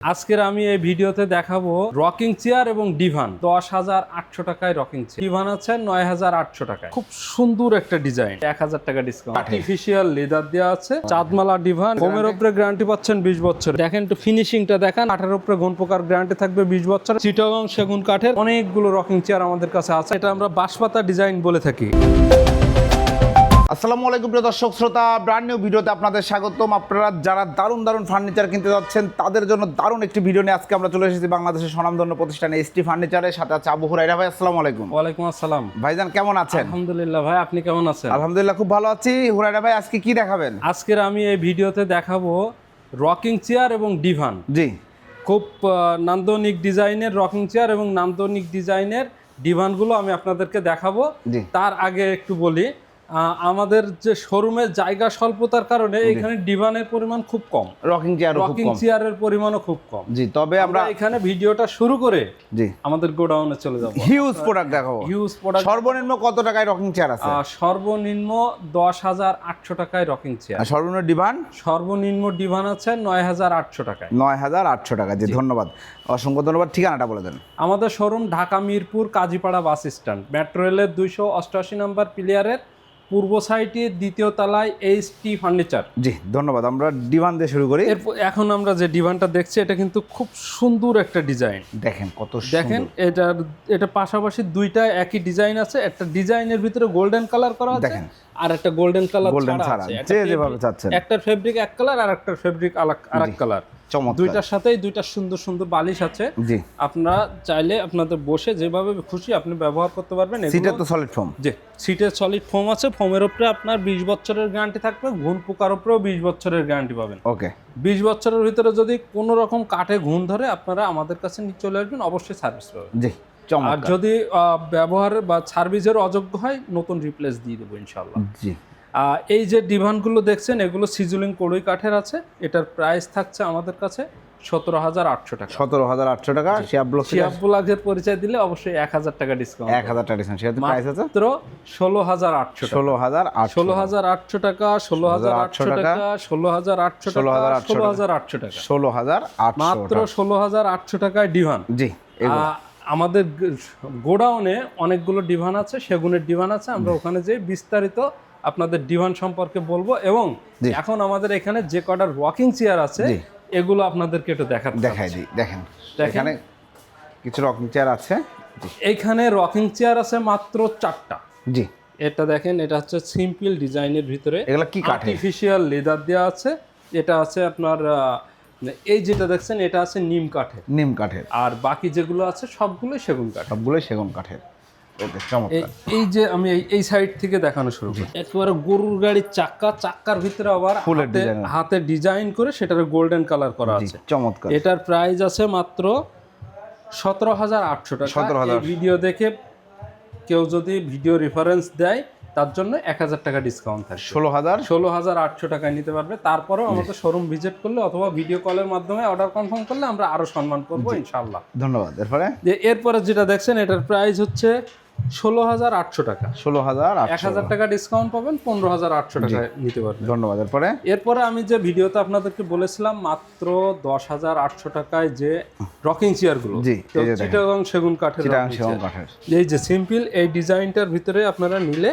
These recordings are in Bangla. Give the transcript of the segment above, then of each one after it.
আজকের আমি এই ভিডিওতে দেখাবো রকিং চেয়ার এবং ডিভান 10,800 টাকায় রকিং চেয়ার। ডিভান আছে 9,800 টাকায়। খুব সুন্দর একটা ডিজাইন, 1,000 টাকা ডিসকাউন্ট। আর্টিফিশিয়াল লেদার দেওয়া আছে, চাঁদমালা ডিভান। হোমের উপরে গ্যারান্টি পাচ্ছেন 20 বছর। দেখেন একটু ফিনিশিংটা দেখান। কাঠের উপরে ঘন পোকার গ্যারান্টি থাকবে 20 বছর। চিটাগং সেগুন কাঠের অনেকগুলো রকিং চেয়ার আমাদের কাছে আছে। এটা আমরা বাঁশপাতা ডিজাইন বলে থাকি। আসসালামু আলাইকুম প্রিয় দর্শক শ্রোতা, ব্র্যান্ড নিউ ভিডিওতে আপনাদের স্বাগতম। আপনারা যারা দারুণ দারুণ ফার্নিচার কিনতে যাচ্ছেন তাদের জন্য দারুণ একটি ভিডিও নিয়ে আজকে আমরা চলে এসেছি বাংলাদেশের স্বনামধন্য প্রতিষ্ঠান এসটি ফার্নিচারের সাথে আছে আবু হুরায়রা ভাই। আসসালামু আলাইকুম। ওয়ালাইকুম আসসালাম ভাইজান, কেমন আছেন? আলহামদুলিল্লাহ ভাই, আপনি কেমন আছেন? আলহামদুলিল্লাহ খুব ভালো আছি। হুরায়রা ভাই, আজকে কি দেখাবেন? আজকের আমি এই ভিডিওতে দেখাবো রকিং চেয়ার এবং ডিভান। জি, খুব নান্দনিক ডিজাইনের রকিং চেয়ার এবং নান্দনিক ডিজাইনের ডিভানগুলো আমি আপনাদেরকে দেখাবো। জি। তার আগে একটু বলি, আমাদের যে শোরুমের জায়গা স্বল্পতার কারণে এখানে ডিভানের পরিমাণ খুব কম, রকিং চেয়ারের পরিমাণও খুব কম। জি, তবে আমরা এখানে ভিডিওটা শুরু করে জি আমাদের গোডাউনে চলে যাব। হিউজ প্রোডাক্ট দেখাবো। Huge product. সর্বনিম্ন কত টাকায় রকিং চেয়ার আছে? সর্বনিম্ন 10,800 টাকায় রকিং চেয়ার। আর সর্বনিম্ন ডিভান? সর্বনিম্ন ডিভান আছে 9,800 টাকায়। 9,800 টাকা। জি, ধন্যবাদ, অসংখ্য ধন্যবাদ। ঠিকানাটা বলে দেন। আমাদের showroom Dhaka Mirpur Kazipara bus stand, metro রেলের 288 নম্বর প্লেয়ারের পূর্ব সাইডে দ্বিতীয় তলায় এসটি ফার্নিচার। জি, ধন্যবাদ। আমরা ডিভান দিয়ে শুরু করি। এখন আমরা যে ডিভানটা দেখছি এটা কিন্তু খুব সুন্দর একটা ডিজাইন। দেখেন কত দেখেন, এটা পাশাপাশি দুইটা একই ডিজাইন আছে। একটা ডিজাইনের ভিতরে গোল্ডেন কালার করা আছে, দেখেন, আর একটা গোল্ডেন কালার ছাড়া আছে। যে যেভাবে চাচ্ছেন। একটার ফেব্রিক এক কালার আর একটার ফেব্রিক আরেক কালার। দুইটার সাথেই দুইটা সুন্দর সুন্দর বালিশ আছে। জি, আপনারা চাইলে আপনাদের বসে যেভাবে খুশি আপনি ব্যবহার করতে পারবেন। সিটে তো সলিড ফোম। জি, সিটে সলিড ফোম আছে। ফোমের উপরে আপনার 20 বছরের গ্যারান্টি থাকবে। ঘুণ পোকার উপরেও 20 বছরের গ্যারান্টি পাবেন। ওকে, 20 বছরের ভিতরে যদি কোনো রকম কাঠে ঘুণ ধরে আপনারা আমাদের কাছে নিয়ে চলে আসবেন, অবশ্যই সার্ভিস পাবেন। জি, আর যদি ব্যবহার বা সার্ভিসের অযোগ্য হয় নতুন রিপ্লেস দিয়ে দেবো ইনশাআল্লাহ। জি। এই যে ডিভানগুলো দেখছেন এগুলো সিজুলিং কড়ই কাঠের আছে। এটার প্রাইস থাকছে আমাদের কাছে 17,800 টাকা। 17,800 টাকা। শিয়াব ব্লগের পরিচয় দিলে অবশ্যই 1,000 টাকা ডিসকাউন্ট। 1,000 টাকা ডিসকাউন্ট। সেটা প্রাইস আছে মাত্র 16,800 টাকা। 16,800 টাকা, 16,800 টাকা, 16,800 টাকা, 16,800 টাকা, 16,800 মাত্র 16,800 টাকায় ডিভান। জি। আমাদের গোডাউনে অনেকগুলো ডিভান আছে, সেগুনের ডিভান আছে। আমরা ওখানে যে বিস্তারিত আপনাদের ডিভান সম্পর্কে বলবো। এবং এখন আমাদের এখানে যে কটা রকিং চেয়ার আছে এগুলো আপনাদেরকে একটু দেখাই দিই। দেখেন, এখানে কিছু রকিং চেয়ার আছে। এইখানে রকিং চেয়ার আছে মাত্র 4টা। জি, এটা দেখেন, এটা হচ্ছে সিম্পল ডিজাইনের ভিতরে। এগুলো কি কাঠের? আর্টিফিশিয়াল লেদার দেওয়া আছে। এটা আছে আপনার এই যেটা দেখছেন এটা আছে নিম কাঠের। আর বাকি যেগুলো আছে সবগুলোই সেগুন কাঠের। ওকে, চমৎকার। এই যে আমি এই সাইড থেকে দেখানো শুরু করি। একেবারে গরুর গাড়ির চাক্কার ভিতরে আবার হাতে ডিজাইন করে সেটার গোল্ডেন কালার করা আছে। চমৎকার। এটার প্রাইস আছে মাত্র 17,800 টাকা। এই ভিডিও দেখে কেউ যদি ভিডিও রেফারেন্স দেয় তার জন্য 1,000 টাকা ডিসকাউন্ট থাকে। 16,800 টাকায় নিতে পারবে। তারপরেও আমাদের শোরুম ভিজিট করলে অথবা ভিডিও কলের মাধ্যমে অর্ডার কনফার্ম করলে আমরা আরো সম্মান করবো ইনশাআল্লাহ। ধন্যবাদ। এরপরে যেটা দেখছেন এটার প্রাইস হচ্ছে 16,800 টাকা। 16,800 টাকা ডিসকাউন্ট পাবেন, 15,800 টাকায় নিতে পারবেন। ধন্যবাদ। এরপরে আমি যে ভিডিওতে আপনাদেরকে বলেছিলাম মাত্র 10,800 টাকায় যে রকিং চেয়ারগুলো, চিটাগং সেগুন কাঠের। এই যে সিম্পল এই ডিজাইনটার ভিতরে আপনারা নিলে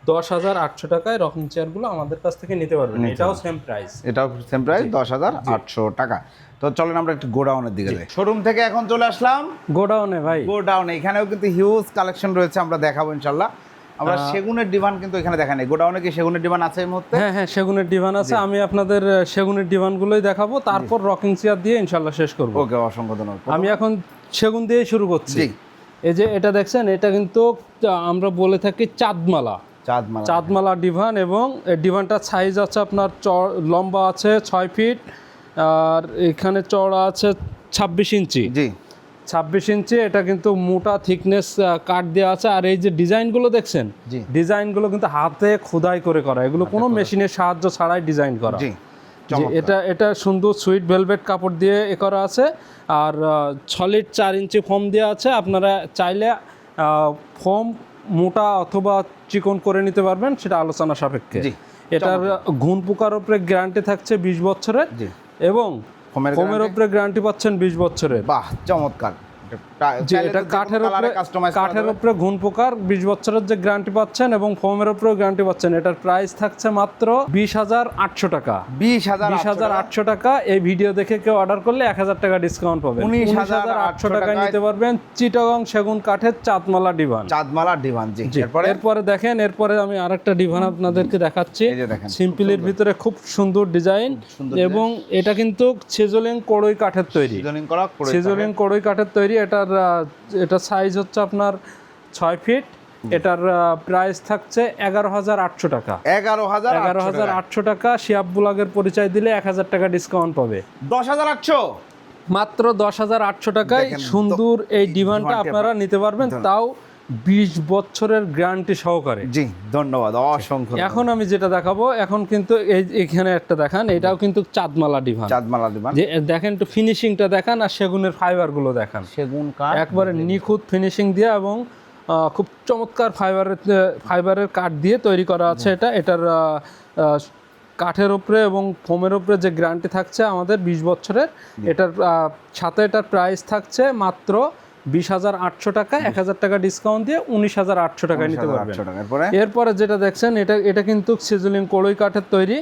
10,800 টাকায় রকিং চেয়ারগুলো আমাদের কাছ থেকে নিতে পারবেন। এটাও সেম প্রাইস। 10,800 টাকা। তো চলেন আমরা একটু গোডাউনের দিকে যাই। শোরুম থেকে এখন চলে আসলাম গোডাউনে। গোডাউনে এখানেও কিন্তু হিউজ কালেকশন রয়েছে, আমরা দেখাবো ইনশাল্লাহ। আমরা সেগুনের ডিভান কিন্তু এখানে দেখা নেই। গোডাউনে কি সেগুনের ডিভান আছে এই মুহূর্তে? হ্যাঁ, সেগুনের ডিভান আছে। আমি আপনাদের সেগুনের ডিভানগুলোই দেখাবো, তারপর রকিং চেয়ার দিয়ে ইনশাল্লাহ শেষ করবো। ওকে, অসংখ্য ধন্যবাদ। আমি এখন সেগুন দিয়ে শুরু করছি। এই যে এটা দেখছেন এটা কিন্তু আমরা বলে থাকি চাঁদমালা ডিভান। এবং ডিভানটার সাইজ আছে আপনার লম্বা আছে 6 ফিট, আর এখানে চওড়া আছে 26 ইঞ্চি। 26 ইঞ্চি। এটা কিন্তু মোটা থিকনেস কাঠ দেওয়া আছে। আর এই যে ডিজাইনগুলো দেখছেন, ডিজাইনগুলো কিন্তু হাতে খোদাই করে করা, এগুলো কোনো মেশিনের সাহায্য ছাড়াই ডিজাইন করা। এটা সুন্দর সুইট ভেলভেট কাপড় দিয়ে করা আছে। আর সলিড 4 ইঞ্চি ফোম দেওয়া আছে। আপনারা চাইলে ফোম মোটা অথবা চিকন করে নিতে পারবেন, সেটা আলোচনা সাপেক্ষে। এটার ঘুণ পোকার উপরে গ্যারান্টি থাকছে 20 বছরের। এবং ফোমের উপরে গ্যারান্টি পাচ্ছেন 20 বছরের। বাহ, চমৎকার। যে এটা কাঠের উপরে ঘুণ পোকার 20 বছরের যে গ্যারান্টি পাচ্ছেন এবং ফোমের উপরেও গ্যারান্টি পাচ্ছেন। এটার প্রাইস থাকছে মাত্র 20,800 টাকা। 20,800 টাকা। এই ভিডিও দেখে কেউ অর্ডার করলে 1,000 টাকা ডিসকাউন্ট পাবেন। 19,800 টাকায় নিতে পারবেন চিটাগং সেগুন কাঠের চাঁদমালা ডিভান। জি, এরপরে দেখেন, এরপরে আমি আরেকটা ডিভান আপনাদেরকে দেখাচ্ছি। সিম্পলের ভিতরে খুব সুন্দর ডিজাইন এবং এটা কিন্তু সিজলিং কড়ই কাঠের তৈরি। সিজলিং কড়ই কাঠের তৈরি। এটার সাইজ হচ্ছে আপনার 6 ফিট। এটার প্রাইস থাকছে 11,800 টাকা। 11,800 টাকা। শিয়াব ব্লগের পরিচয় দিলে 1,000 টাকা ডিসকাউন্ট পাবে। 10,800 মাত্র 10,800 টাকায় সুন্দর এই ডিভানটা আপনারা নিতে পারবেন, তাও 20 বছরের গ্যারান্টি সহকারে। জি, ধন্যবাদ, অসংখ্য। এখন আমি যেটা দেখাবো, এখন কিন্তু এখানে একটা দেখান, এটাও কিন্তু চাঁদমালা ডিভান। যে দেখেন একটু ফিনিশিংটা দেখান আর সেগুনের ফাইবার গুলো দেখান। সেগুন কাঠ একবারে নিখুঁত ফিনিশিং দিয়ে এবং খুব চমৎকার ফাইবারের কাঠ দিয়ে তৈরি করা আছে। এটার কাঠের উপরে এবং ফোমের উপরে যে গ্যারান্টি থাকছে আমাদের 20 বছরের। এটার সাথে এটার প্রাইস থাকছে মাত্র 20,800 টাকা। 1,000 টাকা ডিসকাউন্ট দিয়ে 19,800 টাকায় নিতে পারবেন। এরপরে যেটা দেখছেন, এটা কিন্তু সিজলিং কড়ই কাঠের তৈরি।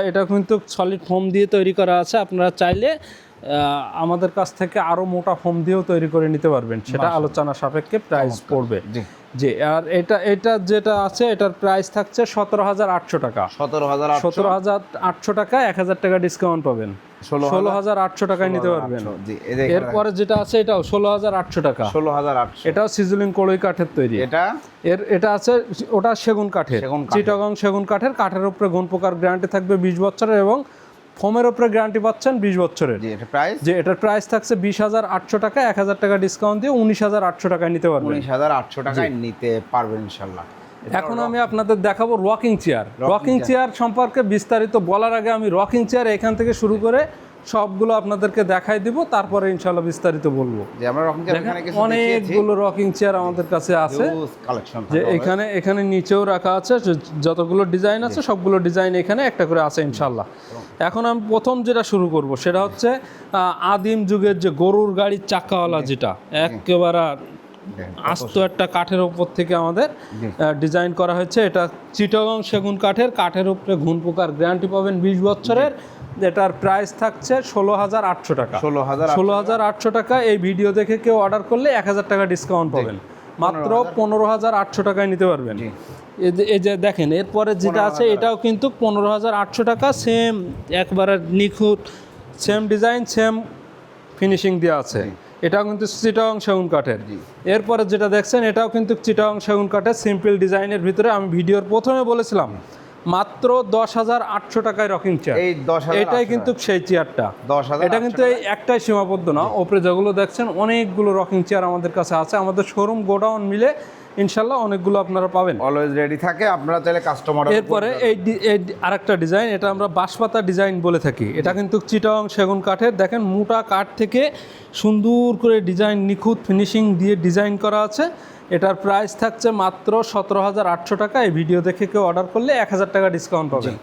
এটা কিন্তু সলিড ফোম দিয়ে তৈরি করা আছে। আপনারা চাইলে আমাদের কাছ থেকে আরো মোটা ফোম দিয়েও তৈরি করে নিতে পারবেন, সেটা আলোচনা সাপেক্ষে প্রাইস পড়বে। জি, আর এটা যেটা আছে এটার প্রাইস থাকছে 17,800 টাকা। 17,800 টাকা। 1,000 টাকা ডিসকাউন্ট পাবেন। 16,800 টাকায় নিতে পারবেন। এরপরে যেটা আছে এটাও 16,800 টাকা। 16,800। এটাও সিজলিং কড়ই কাঠের তৈরি। এটা আছে, ওটা সেগুন কাঠের, চিটাগং সেগুন কাঠের উপরে ঘুণ পোকার গ্যারান্টি থাকবে 20 বছরের এবং ফোমের উপরে গ্যারান্টি পাচ্ছেন 20 বছরের। এটার প্রাইস থাকছে 20,800 টাকা। 1,000 টাকা ডিসকাউন্ট দিয়ে 19,800 টাকায় নিতে পারবেন। 19,800 টাকায় নিতে পারবেন ইনশাআল্লাহ। এখন আমি আপনাদের দেখাবো রকিং চেয়ার সম্পর্কে বিস্তারিত বলার আগে আমি রকিং চেয়ার এখান থেকে শুরু করে সবগুলো আপনাদেরকে দেখাই দিব, তারপরে ইনশাআল্লাহ বিস্তারিত বলবো। অনেকগুলো রকিং চেয়ার আমাদের কাছে আছে, যে এখানে নিচেও রাখা আছে। যতগুলো ডিজাইন আছে সবগুলো ডিজাইন এখানে একটা করে আছে ইনশাআল্লাহ। এখন আমি প্রথম যেটা শুরু করব সেটা হচ্ছে আদিম যুগের যে গরুর গাড়ির চাকাওয়ালা, যেটা একেবারে আস্ত একটা কাঠের উপর থেকে আমাদের ডিজাইন করা হয়েছে। এটা চিটাগং সেগুন কাঠের উপরে ঘুণ পোকার গ্যারান্টি পাবেন 20 বছরের। এটার প্রাইস থাকছে 16,800 টাকা। 16,800 টাকা। এই ভিডিও দেখে কেউ অর্ডার করলে 1,000 টাকা ডিসকাউন্ট পাবেন। মাত্র 15,800 টাকায় নিতে পারবেন। এই যে দেখেন, এরপরে যেটা আছে এটাও কিন্তু 15,800 টাকা। সেম একবারে নিখুঁত, সেম ডিজাইন, সেম ফিনিশিং দেওয়া আছে। এটাও কিন্তু চিটাগং সেগুন কাঠের। এরপরে যেটা দেখছেন এটাও কিন্তু চিটাগং সেগুন কাঠের, সিম্পল ডিজাইনের ভিতরে। আমি ভিডিওর প্রথমে বলেছিলাম মাত্র 10,800 টাকায় রকিং চেয়ার। এটাই কিন্তু সেই চেয়ারটা। এটা কিন্তু এই একটাই সীমাবদ্ধ না, ওপরে যেগুলো দেখছেন অনেকগুলো রকিং চেয়ার আমাদের কাছে আছে। আমাদের শোরুম গোডাউন মিলে ইনশাল্লাহ অনেকগুলো আপনারা পাবেন, অলওয়েজ রেডি থাকে, আপনারা চাইলে কাস্টমার। এরপরে এই আরেকটা ডিজাইন, এটা আমরা বাঁশপাতা ডিজাইন বলে থাকি। এটা কিন্তু চিটাগং সেগুন কাঠের। দেখেন মোটা কাঠ থেকে সুন্দর করে ডিজাইন, নিখুঁত ফিনিশিং দিয়ে ডিজাইন করা আছে। এটার প্রাইস থাকছে মাত্র 17,800 টাকা। এই ভিডিও দেখে কেউ অর্ডার করলে 1,000 টাকা ডিসকাউন্ট পাবেন।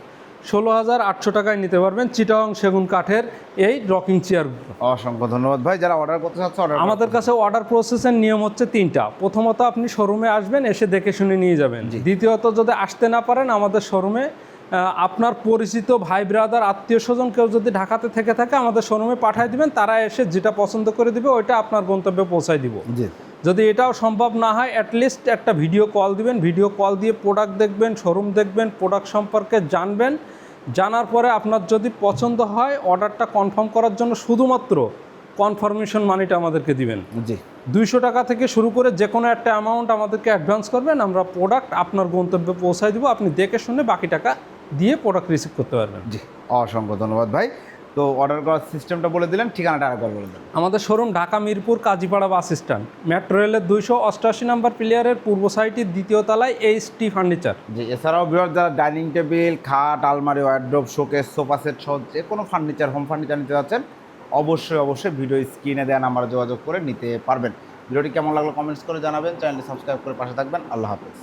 16,800 টাকায় নিতে পারবেন চিটাগং সেগুন কাঠের এই রকিং চেয়ারগুলো। অসংখ্য ধন্যবাদ ভাই। যারা অর্ডার করতে চাচ্ছে, আমাদের কাছে অর্ডার প্রসেসের নিয়ম হচ্ছে 3টা। প্রথমত আপনি শোরুমে আসবেন, এসে দেখে শুনে নিয়ে যাবেন। দ্বিতীয়ত যদি আসতে না পারেন, আমাদের শোরুমে আপনার পরিচিত ভাই ব্রাদার আত্মীয় স্বজন কেউ যদি ঢাকাতে থেকে থাকে আমাদের শোরুমে পাঠিয়ে দিবেন, তারা এসে যেটা পছন্দ করে দিবে ওইটা আপনার গন্তব্যে পৌঁছায় দিব। যদি এটাও সম্ভব না হয়, অ্যাটলিস্ট একটা ভিডিও কল দিবেন। ভিডিও কল দিয়ে প্রোডাক্ট দেখবেন, শোরুম দেখবেন, প্রোডাক্ট সম্পর্কে জানবেন। জানার পরে আপনার যদি পছন্দ হয়, অর্ডারটা কনফার্ম করার জন্য শুধুমাত্র কনফার্মেশন মানিটা আমাদেরকে দিবেন। 200 টাকা থেকে শুরু করে যে কোনো একটা অ্যামাউন্ট আমাদেরকে অ্যাডভান্স করবেন, আমরা প্রোডাক্ট আপনার গন্তব্যে পৌঁছায় দিব। আপনি দেখে শুনে বাকি টাকা দিয়ে প্রোডাক্ট রিসিভ করতে পারবেন। অসংখ্য ধন্যবাদ ভাই। তো অর্ডার করার সিস্টেমটা বলে দিলেন, ঠিকানাটা আরেকবার বলে দেন। আমাদের showroom Dhaka Mirpur Kazipara bus stand, metro রেলের 288 নম্বর প্লেয়ারের পূর্ব সাইডে 2য় তলায় ST ফার্নিচার। এছাড়াও ভিউয়ার যারা ডাইনিং টেবিল, খাট, আলমারি, ওয়ার্ড্রোব, শোকেস, সোফা সেট সহ যে কোনো ফার্নিচার, হোম ফার্নিচার নিতে যাচ্ছেন, অবশ্যই ভিডিও স্ক্রিনে দেওয়া নাম্বারে যোগাযোগ করে নিতে পারবেন। ভিডিওটি কেমন লাগলো কমেন্টস করে জানাবেন। চ্যানেলটি সাবস্ক্রাইব করে পাশে থাকবেন। আল্লাহ হাফেজ।